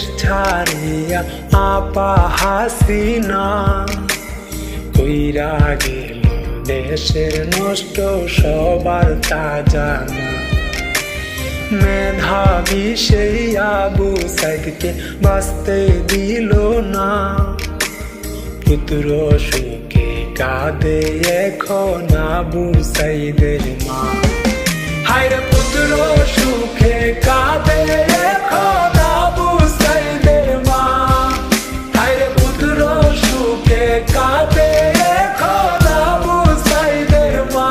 দেশ ছাড়িয়া আপা হাসিনা কইরা গেল দেশের নষ্ট সবার তা জানা। মেধাবী সেই আবু সাইদকে বাঁচতে দিল না, পুত্র সুখে কাঁদে এখন আবু সাইদের মা। হায়রে পুত্র সুখে কাঁদে এখন আবু সাইদের মা, হায়রে পুত্র সুখে কাঁদে এখন আবু সাইদের মা।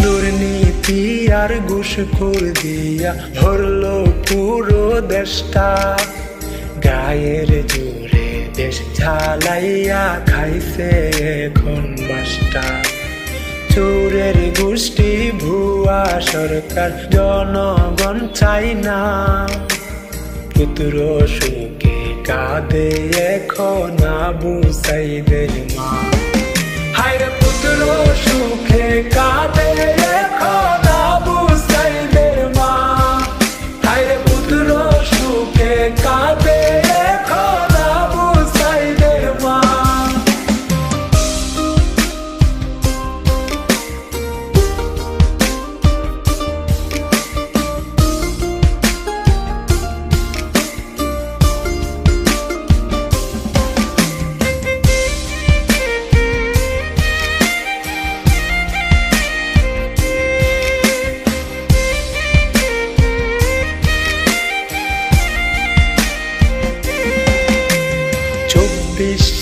দুর্নীতি আর ঘুষখোর দিয়া ভরলো পুরো দেশটা, গায়ের জোরে দেশ ঝালাইয়া খাইছে এখন বাসটা। চোরের গোষ্ঠী ভুয়া সরকার জনগণ চাই না, পুত্র সুখে কাঁদে এখন আবু সাইদের মা। হায়রে পুত্র সুখে কাঁদে এখন আবু সাইদের মা, হায়রে পুত্র সুখে কাঁদে এখন আবু সাইদের মা।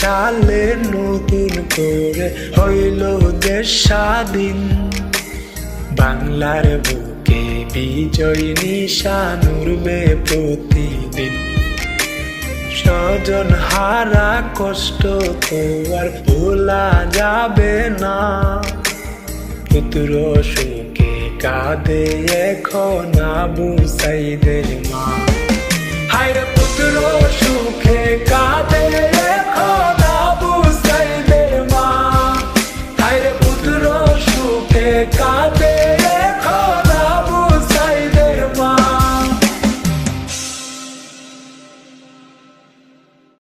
সালে নতুন করে হইল দেশ স্বাধীন, বাংলার বুকে বিজয় নিশান উড়বে প্রতিদিন। স্বজন হারা কষ্ট তো আর ভোলা যাবে না, পুত্র সুখে কাঁদে এখন আবু সাইদের মা। হায়রে পুত্র সুখে